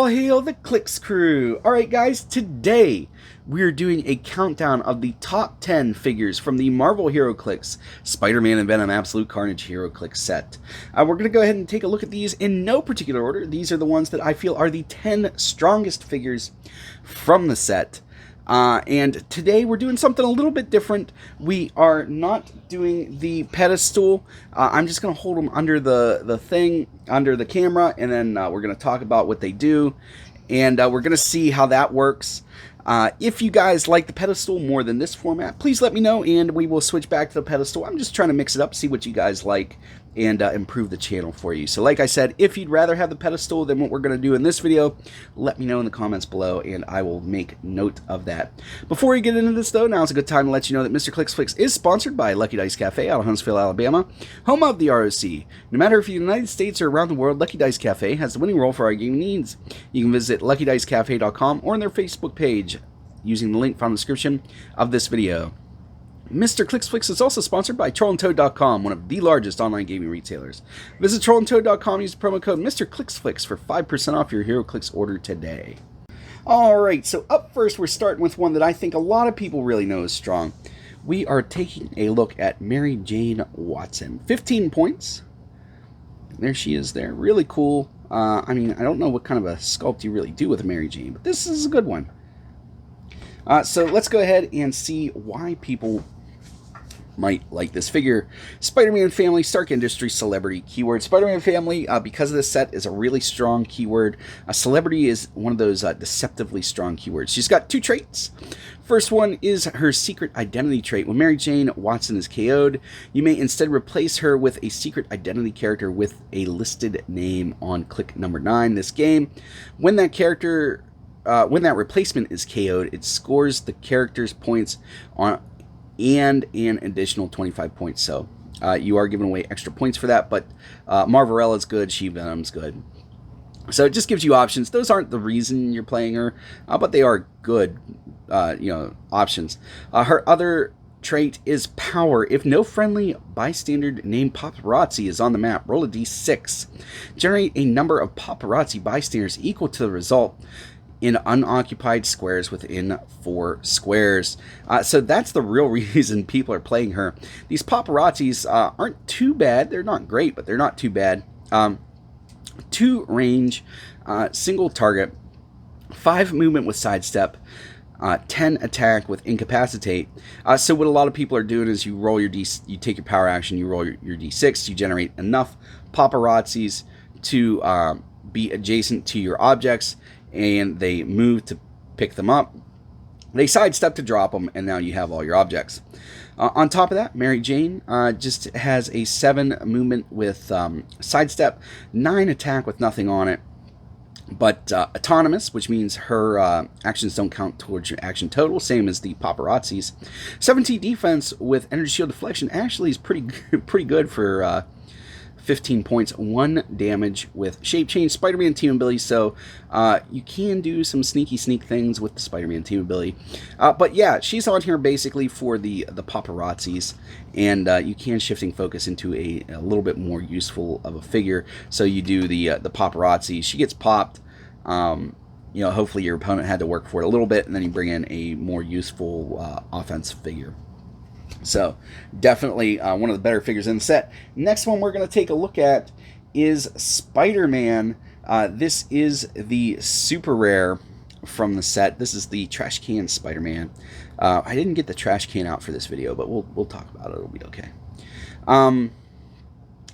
All hail the Clicks crew! Alright guys, today we're doing a countdown of the top 10 figures from the Marvel Heroclix SpiderMan and Venom Absolute Carnage Heroclix set. We're going to go ahead and take a look at these in no particular order. These are the ones that I feel are the 10 strongest figures from the set. And today we're doing something a little bit different. We are not doing the pedestal. I'm just going to hold them under the thing, under the camera, and then we're going to talk about what they do, and we're going to see how that works. If you guys like the pedestal more than this format, please let me know, and we will switch back to the pedestal. I'm just trying to mix it up, see what you guys like, and improve the channel for you. So like I said, if you'd rather have the pedestal than what we're going to do in this video, let me know in the comments below, and I will make note of that. Before we get into this, though, now's a good time to let you know that Mr. Clicksflix is sponsored by Lucky Dice Cafe out of Huntsville, Alabama, home of the ROC. No matter if you're in the United States or around the world, Lucky Dice Cafe has the winning role for our gaming needs. You can visit LuckyDiceCafe.com or on their Facebook page using the link found in the description of this video. Mr. Clicksflix is also sponsored by TrollandToad.com, one of the largest online gaming retailers. Visit TrollandToad.com, use the promo code Mr. Clicksflix for 5% off your HeroClix order today. Alright, so up first we're starting with one that I think a lot of people really know is strong. We are taking a look at Mary Jane Watson. 15 points. There she is there. Really cool. I mean, I don't know what kind of a sculpt you really do with a Mary Jane, but this is a good one. So let's go ahead and see why people might like this figure. Spider-Man family, Stark Industries, celebrity keyword. Spider-Man family, because of this set, is a really strong keyword. A celebrity is one of those deceptively strong keywords. She's got two traits. First one is her secret identity trait. When Mary Jane Watson is KO'd, you may instead replace her with a secret identity character with a listed name on click number 9 this game. When that character when that replacement is KO'd, it scores the character's points on and an additional 25 points. So you are giving away extra points for that, but Marvella is good, Venom's good. So it just gives you options. Those aren't the reason you're playing her, but they are good, options. Her other trait is power. If no friendly bystander named Paparazzi is on the map, roll a d6. Generate a number of paparazzi bystanders equal to the result in unoccupied squares within 4 squares. So that's the real reason people are playing her. These paparazzis aren't too bad. They're not great, but they're not too bad. 2 range, single target, 5 movement with sidestep, 10 attack with incapacitate. So what a lot of people are doing is you roll your you take your power action, you roll your d6, you generate enough paparazzis to be adjacent to your objects, and they move to pick them up. They sidestep to drop them, and now you have all your objects. On top of that, Mary Jane just has a 7 movement with sidestep, 9 attack with nothing on it, but autonomous, which means her actions don't count towards your action total, same as the paparazzis. 17 defense with energy shield deflection actually is pretty good for 15 points, 1 damage with shape change, Spider-Man team ability, so you can do some sneak things with the Spider-Man team ability. But yeah, she's on here basically for the paparazzis, and you can shifting focus into a little bit more useful of a figure. So you do the paparazzi, she gets popped, hopefully your opponent had to work for it a little bit, and then you bring in a more useful offense figure. So, definitely one of the better figures in the set. Next one we're going to take a look at is Spider-Man. This is the super rare from the set. This is the trash can Spider-Man. I didn't get the trash can out for this video, but we'll talk about it. It'll be okay.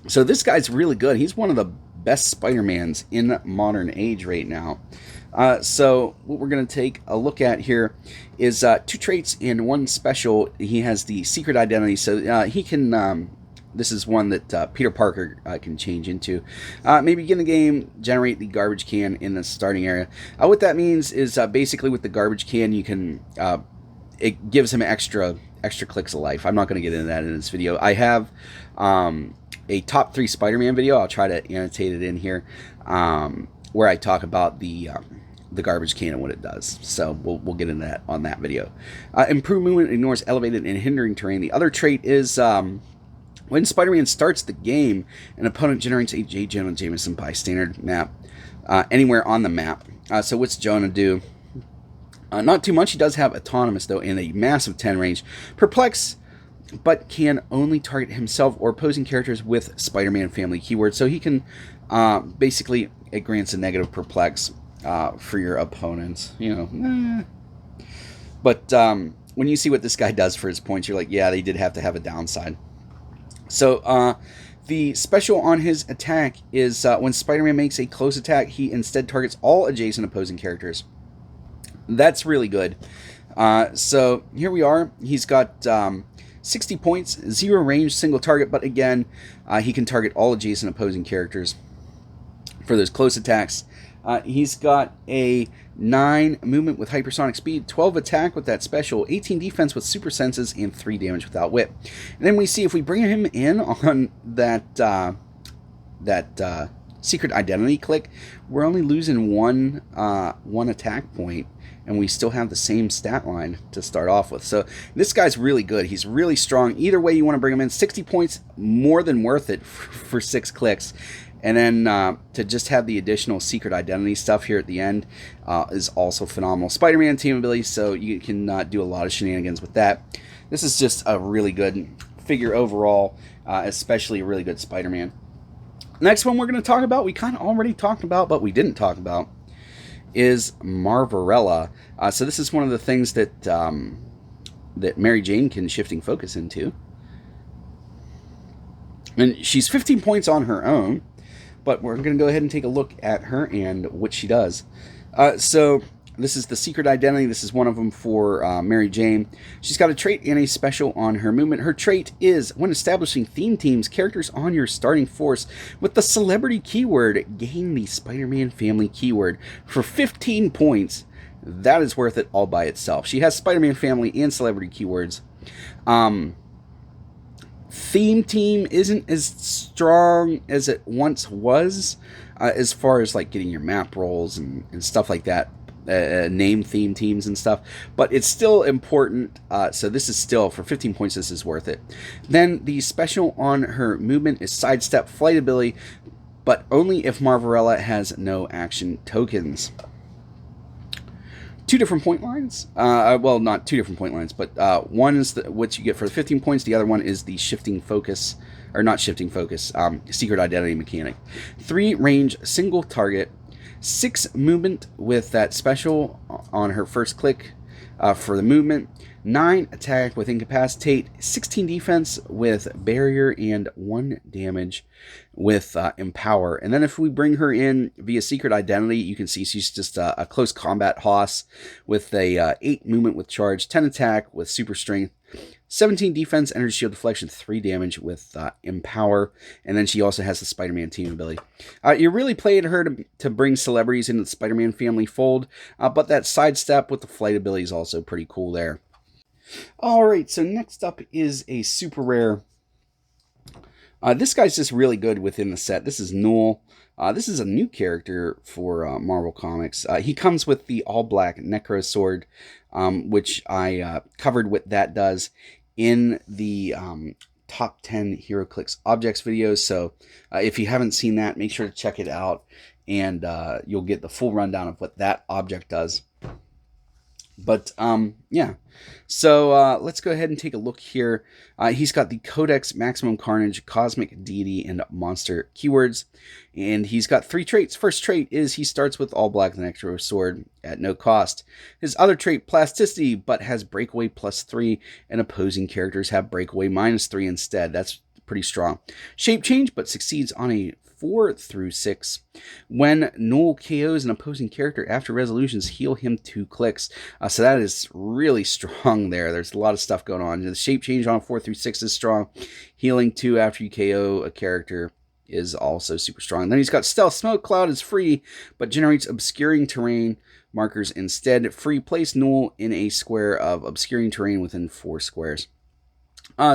So this guy's really good. He's one of the best Spider-Mans in modern age right now. So what we're going to take a look at here is 2 traits and 1 special. He has the secret identity, so he can, this is one that Peter Parker can change into. Maybe begin the game, generate the garbage can in the starting area. What that means is basically with the garbage can, you can, it gives him extra clicks of life. I'm not going to get into that in this video. I have a top 3 Spider-Man video. I'll try to annotate it in here, where I talk about the garbage can and what it does. So we'll get into that on that video. Improved movement ignores elevated and hindering terrain. The other trait is when Spider-Man starts the game, an opponent generates a J. Jonah Jameson bystander map anywhere on the map. So what's Jonah do? Not too much. He does have Autonomous, though, in a massive 10 range. Perplex, but can only target himself or opposing characters with Spider-Man family keywords. So he can, basically, it grants a negative Perplex for your opponents. But when you see what this guy does for his points, you're like, yeah, they did have to have a downside. So the special on his attack is when Spider-Man makes a close attack, he instead targets all adjacent opposing characters. That's really good. So here we are. He's got 60 points, 0 range, single target, but again, he can target all adjacent opposing characters for those close attacks. He's got a 9 movement with hypersonic speed, 12 attack with that special, 18 defense with super senses, and 3 damage without whip. And then we see if we bring him in on that secret identity click, we're only losing one attack point, and we still have the same stat line to start off with. So this guy's really good. He's really strong. Either way you want to bring him in, 60 points, more than worth it for 6 clicks. And then to just have the additional secret identity stuff here at the end is also phenomenal. Spider-Man team ability, so you can do a lot of shenanigans with that. This is just a really good figure overall, especially a really good Spider-Man. Next one we're going to talk about, we kind of already talked about, but we didn't talk about, is Marvella. So this is one of the things that that Mary Jane can shifting focus into. And she's 15 points on her own, but we're going to go ahead and take a look at her and what she does. So this is the secret identity. This is one of them for Mary Jane. She's got a trait and a special on her movement. Her trait is, when establishing theme teams, characters on your starting force with the celebrity keyword, gain the Spider-Man family keyword for 15 points. That is worth it all by itself. She has Spider-Man family and celebrity keywords. Theme team isn't as strong as it once was, as far as like getting your map rolls and stuff like that. Name theme teams and stuff, but it's still important. So this is still, for 15 points, this is worth it. Then the special on her movement is sidestep flight ability, but only if Marvella has no action tokens. 2 different point lines. Well, not 2 different point lines, but one is what you get for the 15 points. The other one is the shifting focus, or not shifting focus, secret identity mechanic. 3 range, single target. 6 movement with that special on her first click for the movement. 9 attack with incapacitate. 16 defense with barrier, and 1 damage with empower. And then if we bring her in via secret identity, you can see she's just a close combat hoss with a 8 movement with charge, 10 attack with super strength, 17 defense, energy shield deflection, 3 damage with empower, and then she also has the Spider-Man team ability. You really played her to bring celebrities into the Spider-Man family fold, but that sidestep with the flight ability is also pretty cool there. Alright, so next up is a super rare. This guy's just really good within the set. This is Null. This is a new character for Marvel Comics. He comes with the all-black Necro Sword, which I covered what that does in the top 10 HeroClix objects videos. So if you haven't seen that, make sure to check it out, and you'll get the full rundown of what that object does. But yeah, so let's go ahead and take a look here. He's got the Codex, Maximum Carnage, Cosmic Deity, and Monster keywords, and he's got 3 traits. First trait is he starts with all black Necro Sword at no cost. His other trait, Plasticity, but has breakaway +3, and opposing characters have breakaway -3 instead. That's pretty strong. Shape change, but succeeds on a 4 through 6. When Null KOs an opposing character after resolutions, heal him 2 clicks. So that is really strong there. There's a lot of stuff going on. The shape change on 4 through 6 is strong. Healing 2 after you KO a character is also super strong. Then he's got Stealth. Smoke Cloud is free, but generates obscuring terrain markers instead. Free, place Null in a square of obscuring terrain within 4 squares.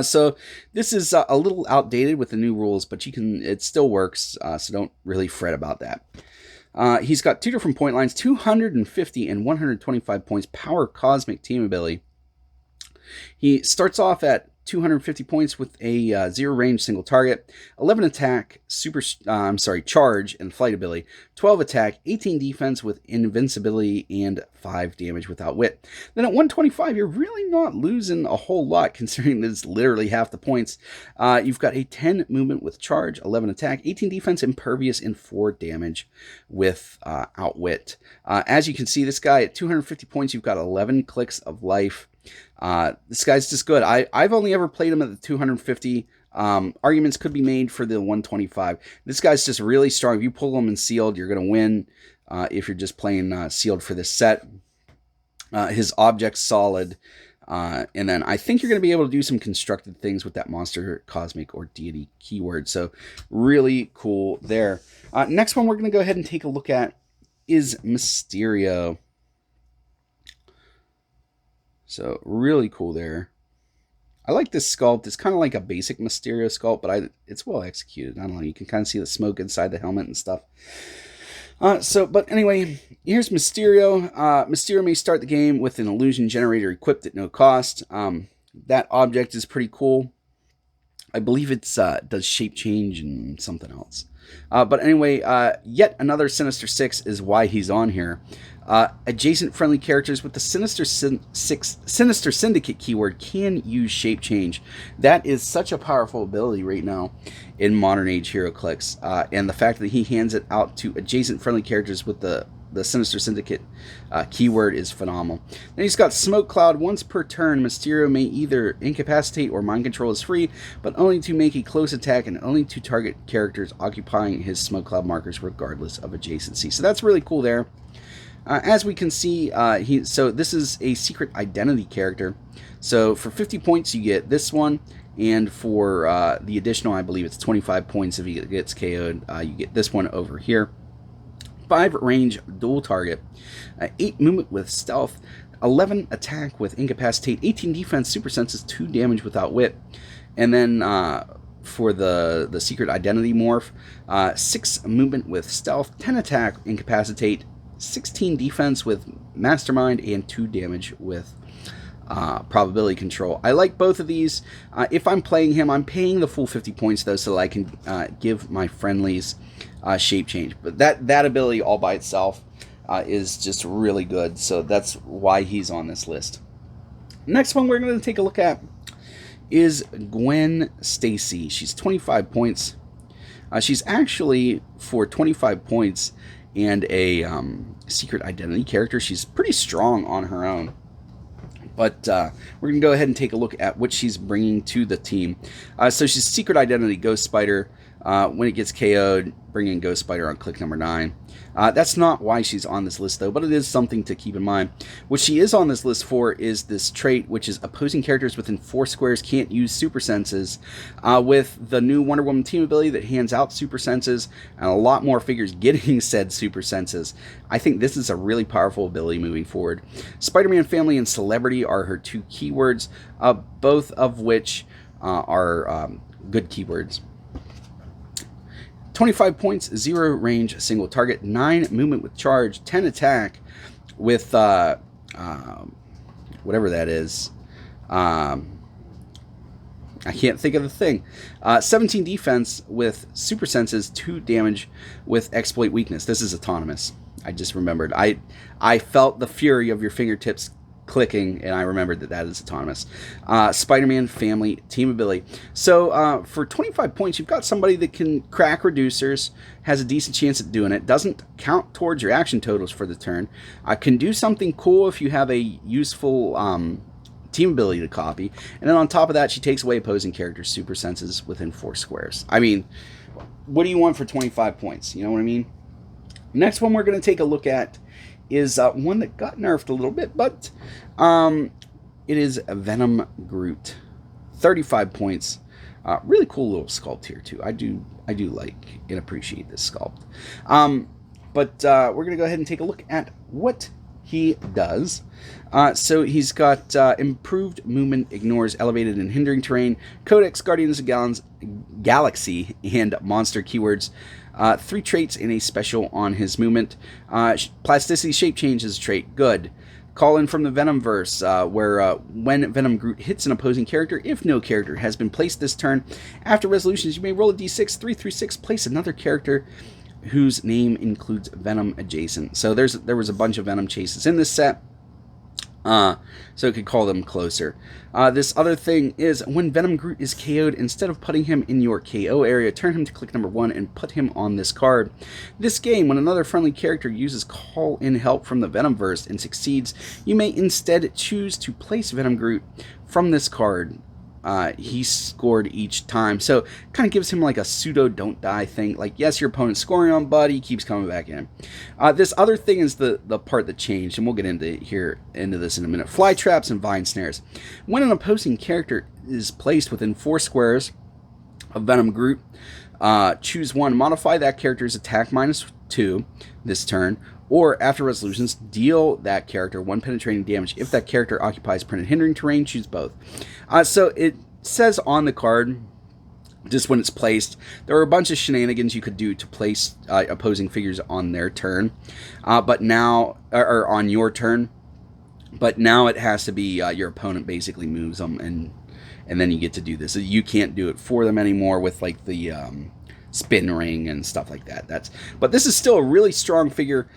So this is a little outdated with the new rules, but it still works, so don't really fret about that. He's got 2 different point lines, 250 and 125 points, power cosmic team ability. He starts off at 250 points with a 0 range single target, 11 attack, charge and flight ability, 12 attack, 18 defense with invincibility, and 5 damage without wit. Then at 125, you're really not losing a whole lot considering that it's literally half the points. You've got a 10 movement with charge, 11 attack, 18 defense, impervious, and 4 damage with outwit. As you can see, this guy at 250 points, you've got 11 clicks of life. This guy's just good. I've only ever played him at the 250. Arguments could be made for the 125. This guy's just really strong. If you pull him in sealed, you're going to win. If you're just playing sealed for this set, his object's solid. And then I think you're going to be able to do some constructed things with that monster, cosmic, or deity keyword. So really cool there. Next one we're going to go ahead and take a look at is Mysterio. So really cool there. I like this sculpt. It's kind of like a basic Mysterio sculpt, but it's well executed. I don't know. You can kind of see the smoke inside the helmet and stuff. But anyway, here's Mysterio. Mysterio may start the game with an illusion generator equipped at no cost. That object is pretty cool. I believe it does shape change and something else. But anyway, yet another Sinister Six is why he's on here. Adjacent friendly characters with the Sinister Syndicate keyword can use shape change. That is such a powerful ability right now in modern age Heroclix. And the fact that he hands it out to adjacent friendly characters with the Sinister Syndicate keyword is phenomenal. Then he's got Smoke Cloud. Once per turn, Mysterio may either incapacitate or mind control is free, but only to make a close attack and only to target characters occupying his Smoke Cloud markers regardless of adjacency. So that's really cool there. As we can see, so this is a secret identity character. So for 50 points, you get this one. And for the additional, I believe it's 25 points if he gets KO'd, you get this one over here. 5 range dual target, 8 movement with stealth, 11 attack with incapacitate, 18 defense, super senses, 2 damage without wit. And then for the secret identity morph, 6 movement with stealth, 10 attack, incapacitate, 16 defense with mastermind, and 2 damage with probability control. I like both of these. If I'm playing him, I'm paying the full 50 points though, so that I can give my friendlies shape change. But that ability all by itself is just really good, so that's why he's on this list. Next one we're going to take a look at is Gwen Stacy. She's 25 points. She's actually, for 25 points and a secret identity character, she's pretty strong on her own. But we're going to go ahead and take a look at what she's bringing to the team. So she's Secret Identity Ghost Spider. When it gets KO'd, bring in Ghost Spider on click number 9. That's not why she's on this list, though, but it is something to keep in mind. What she is on this list for is this trait, which is opposing characters within 4 squares can't use super senses. With the new Wonder Woman team ability that hands out super senses, and a lot more figures getting said super senses, I think this is a really powerful ability moving forward. Spider-Man Family and Celebrity are her 2 keywords, both of which are good keywords. 25 points, 0 range, single target, 9 movement with charge, 10 attack with whatever that is. I can't think of the thing. 17 defense with super senses, 2 damage with exploit weakness. This is autonomous. I just remembered. I felt the fury of your fingertips clicking, and I remembered that is autonomous. Spider-Man Family Team Ability. So for 25 points, you've got somebody that can crack reducers, has a decent chance at doing it, doesn't count towards your action totals for the turn, can do something cool if you have a useful team ability to copy, and then on top of that, she takes away opposing characters' super senses within 4 squares. I mean, what do you want for 25 points? You know what I mean? Next one we're going to take a look at is one that got nerfed a little bit, but it is Venom Groot. 35 points. Really cool little sculpt here too. I do like and appreciate this sculpt. But we're going to go ahead and take a look at what he does. So he's got improved movement, ignores elevated and hindering terrain, Codex, Guardians of Galaxy, and monster keywords. 3 traits and a special on his movement. Plasticity shape change is a trait. Good. Call in from the Venomverse, where when Venom Groot hits an opposing character, if no character has been placed this turn, after resolutions, you may roll a d6, 3 through 6, place another character whose name includes Venom adjacent. So there was a bunch of Venom chases in this set. So it could call them closer. This other thing is, when Venom Groot is KO'd, instead of putting him in your KO area, turn him to click number 1 and put him on this card. This game, when another friendly character uses Call in Help from the Venomverse and succeeds, you may instead choose to place Venom Groot from this card. He scored each time, so kind of gives him like a pseudo don't die thing. Like, yes, your opponent's scoring on, but he keeps coming back in. This other thing is the part that changed, and we'll get into this in a minute. Fly traps and vine snares. When an opposing character is placed within 4 squares of Venom Groot, choose one. Modify that character's attack -2 this turn, or after resolutions, deal that character 1 penetrating damage. If that character occupies printed hindering terrain, choose both. So it says on the card, just when it's placed, there are a bunch of shenanigans you could do to place opposing figures on their turn, but now, or on your turn, but now it has to be your opponent basically moves them, and then you get to do this. So you can't do it for them anymore with like the spin ring and stuff like that. But this is still a really strong figure,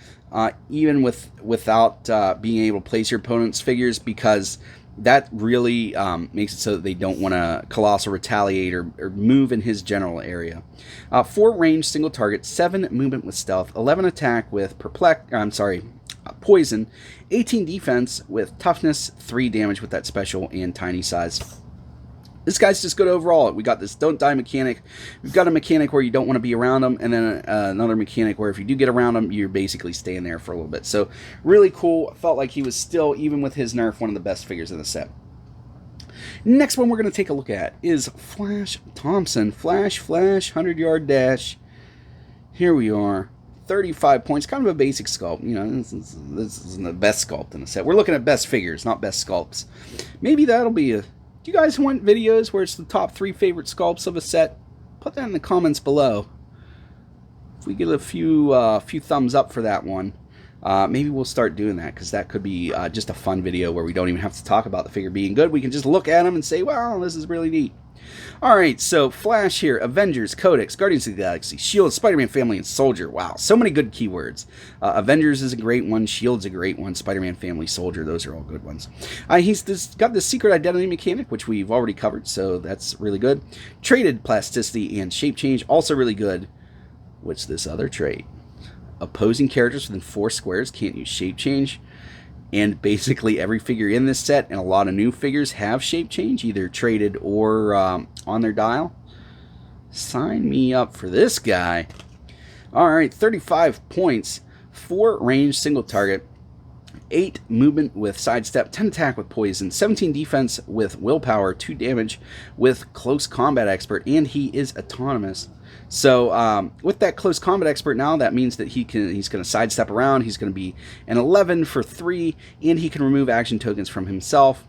even without being able to place your opponent's figures, because that really makes it so that they don't want to Colossal Retaliate or move in his general area. 4 range, single target, 7 movement with stealth, 11 attack with poison, 18 defense with toughness, 3 damage with that special, and tiny size. This guy's just good overall. We got this don't die mechanic. We've got a mechanic where you don't want to be around them, and then another mechanic where if you do get around them, you're basically staying there for a little bit. So really cool. Felt like he was still, even with his nerf, one of the best figures in the set. Next one we're going to take a look at is Flash Thompson. Flash, 100-yard dash. Here we are. 35 points. Kind of a basic sculpt. You know, this isn't the best sculpt in the set. We're looking at best figures, not best sculpts. Maybe that'll be a... Do you guys want videos where it's the top 3 favorite sculpts of a set? Put that in the comments below. If we get a few thumbs up for that one, maybe we'll start doing that, because that could be just a fun video where we don't even have to talk about the figure being good. We can just look at them and say, wow, this is really neat. Alright, so Flash here, Avengers, Codex, Guardians of the Galaxy, S.H.I.E.L.D., Spider-Man Family, and Soldier. Wow, so many good keywords. Avengers is a great one, S.H.I.E.L.D.'s a great one, Spider-Man Family, Soldier, those are all good ones. He's got the secret identity mechanic, which we've already covered, so that's really good. Traded plasticity and shape change, also really good. What's this other trait? Opposing characters within 4 squares can't use shape change. And basically every figure in this set, and a lot of new figures, have shape change, either traded or on their dial. Sign me up for this guy. Alright, 35 points, 4 range, single target, 8 movement with sidestep, 10 attack with poison, 17 defense with willpower, 2 damage with close combat expert, and he is autonomous. So with that close combat expert now, that means that he's going to sidestep around. He's going to be an 11 for 3, and he can remove action tokens from himself.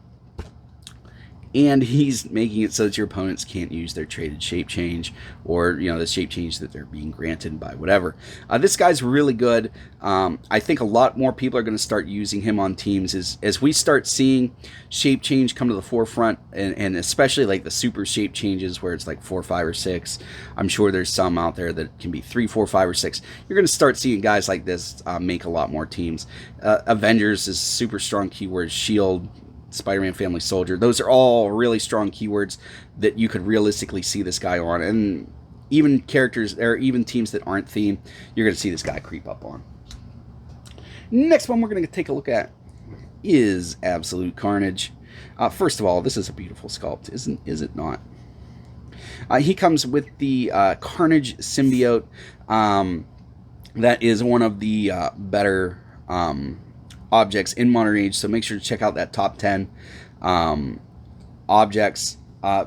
And he's making it so that your opponents can't use their traded shape change, or the shape change that they're being granted by whatever. This guy's really good. I think a lot more people are going to start using him on teams as we start seeing shape change come to the forefront, and especially like the super shape changes where it's like 4, 5, or 6. I'm sure there's some out there that can be 3, 4, 5, or 6. You're going to start seeing guys like this make a lot more teams. Avengers is super strong keyword. S.H.I.E.L.D., Spider-Man Family, Soldier, those are all really strong keywords that you could realistically see this guy on, and even characters or even teams that aren't themed, you're going to see this guy creep up on. Next one we're going to take a look at is Absolute Carnage. First of all, this is a beautiful sculpt, is it not? He comes with the Carnage symbiote. That is one of the better objects in Modern Age, so make sure to check out that top 10 objects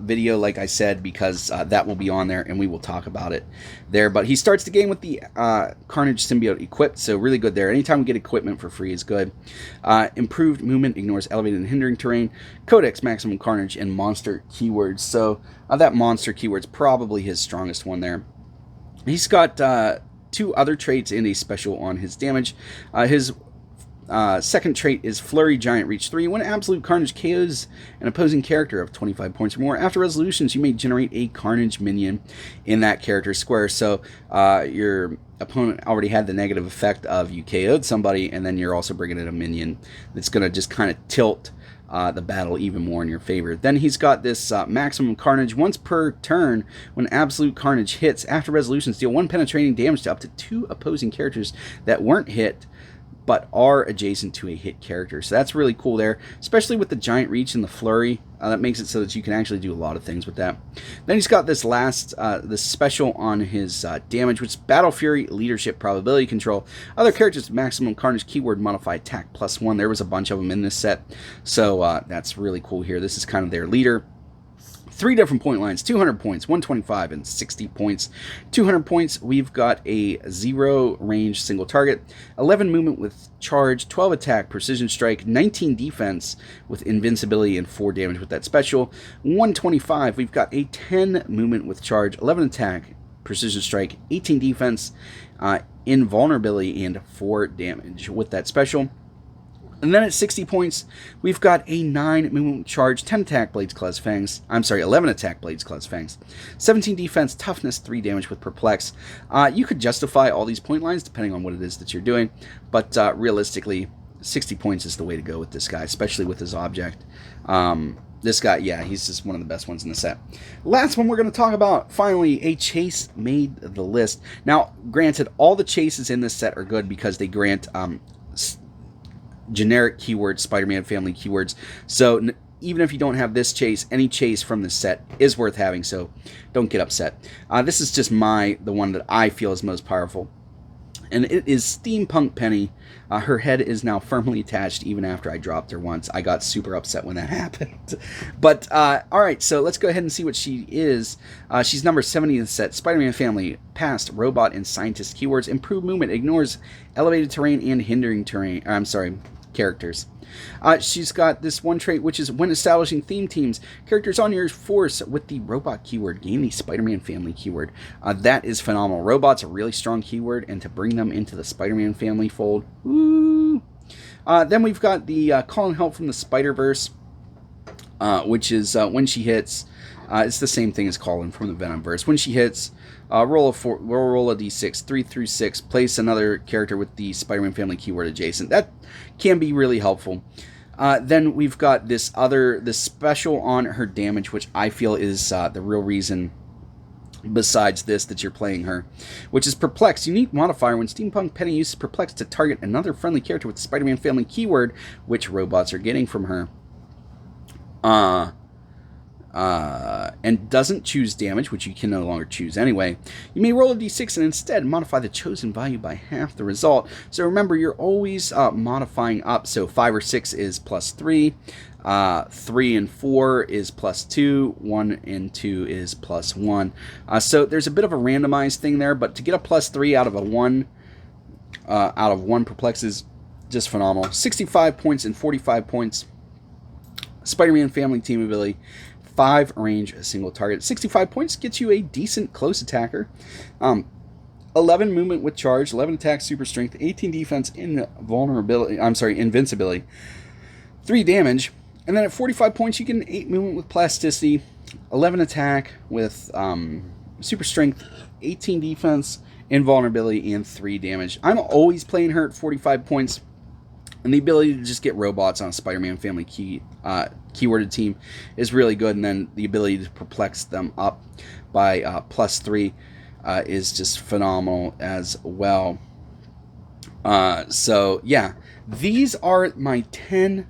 video, like I said, because that will be on there and we will talk about it there. But he starts the game with the Carnage symbiote equipped, so really good there. Anytime we get equipment for free is good. Improved movement, ignores elevated and hindering terrain, Codex, maximum carnage, and monster keywords. So that monster keyword's probably his strongest one there. He's got 2 other traits and a special on his damage. His Second trait is Flurry Giant Reach 3. When Absolute Carnage KOs an opposing character of 25 points or more, after resolutions, you may generate a Carnage minion in that character's square. So your opponent already had the negative effect of you KO'd somebody, and then you're also bringing in a minion that's going to just kind of tilt the battle even more in your favor. Then he's got this Maximum Carnage. Once per turn, when Absolute Carnage hits, after resolutions, deal 1 penetrating damage to up to 2 opposing characters that weren't hit but are adjacent to a hit character. So that's really cool there, especially with the Giant Reach and the Flurry. That makes it so that you can actually do a lot of things with that. Then he's got this last, this special on his damage, which is Battle Fury Leadership Probability Control. Other characters, Maximum Carnage keyword modify attack +1. There was a bunch of them in this set, so that's really cool here. This is kind of their leader. 3 different point lines, 200 points, 125, and 60 points. 200 points, we've got a 0 range single target, 11 movement with charge, 12 attack, precision strike, 19 defense with invincibility, and 4 damage with that special. 125, we've got a 10 movement with charge, 11 attack, precision strike, 18 defense, invulnerability, and 4 damage with that special. And then at 60 points, we've got a 9 movement charge, 10 attack, Blades, Claws, Fangs. 11 attack, Blades, Claws, Fangs. 17 defense, toughness, 3 damage with Perplex. You could justify all these point lines depending on what it is that you're doing, but realistically, 60 points is the way to go with this guy, especially with his object. This guy, yeah, he's just one of the best ones in the set. Last one we're going to talk about, finally, a chase made the list. Now, granted, all the chases in this set are good because they grant generic keywords, Spider-Man family keywords. So even if you don't have this chase, any chase from this set is worth having, so don't get upset. This is just the one that I feel is most powerful, and it is Steampunk Penny. Her head is now firmly attached even after I dropped her once. I got super upset when that happened. But, alright, so let's go ahead and see what she is. She's number 70 in the set. Spider-Man family, past, robot, and scientist keywords. Improved movement, ignores elevated terrain and hindering terrain. Characters. She's got this one trait, which is when establishing theme teams, characters on your force with the robot keyword gain the Spider-Man family keyword. That is phenomenal. Robot's a really strong keyword, and to bring them into the Spider-Man family fold, woo! Then we've got the Call and Help from the Spider-Verse, which is when she hits, it's the same thing as Calling from the Venomverse. When she hits, roll a d6, 3 through 6, place another character with the Spider-Man family keyword adjacent. That can be really helpful. Then we've got this special on her damage, which I feel is the real reason besides this that you're playing her, which is Perplex. Unique modifier: when Steampunk Penny uses Perplex to target another friendly character with the Spider-Man family keyword, which robots are getting from her. And doesn't choose damage, which you can no longer choose anyway. You may roll a d6 and instead modify the chosen value by half the result. So remember, you're always modifying up. So 5 or 6 is +3, 3 and 4 is +2, 1 and 2 is +1. So there's a bit of a randomized thing there, but to get a +3 out of a 1, Perplex is just phenomenal. 65 points and 45 points. Spider-Man family team ability. 5 range, a single target. 65 points gets you a decent close attacker. 11 movement with charge, 11 attack, super strength, 18 defense, invincibility, 3 damage. And then at 45 points, you get an 8 movement with plasticity, 11 attack with super strength, 18 defense, invulnerability, and 3 damage. I'm always playing her at 45 points. And the ability to just get robots on a Spider-Man family keyworded team is really good. And then the ability to perplex them up by +3 is just phenomenal as well. So, yeah, these are my 10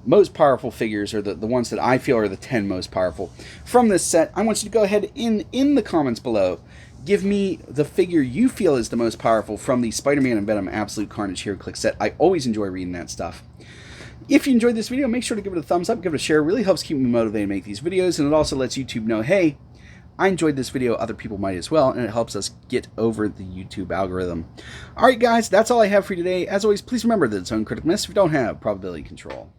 most powerful figures, or the ones that I feel are the 10 most powerful from this set. I want you to go ahead in the comments below. Give me the figure you feel is the most powerful from the Spider-Man and Venom Absolute Carnage Heroclix set. I always enjoy reading that stuff. If you enjoyed this video, make sure to give it a thumbs up, give it a share. It really helps keep me motivated to make these videos, and it also lets YouTube know, hey, I enjoyed this video, other people might as well, and it helps us get over the YouTube algorithm. Alright guys, that's all I have for you today. As always, please remember that it's uncritical miss if you don't have probability control.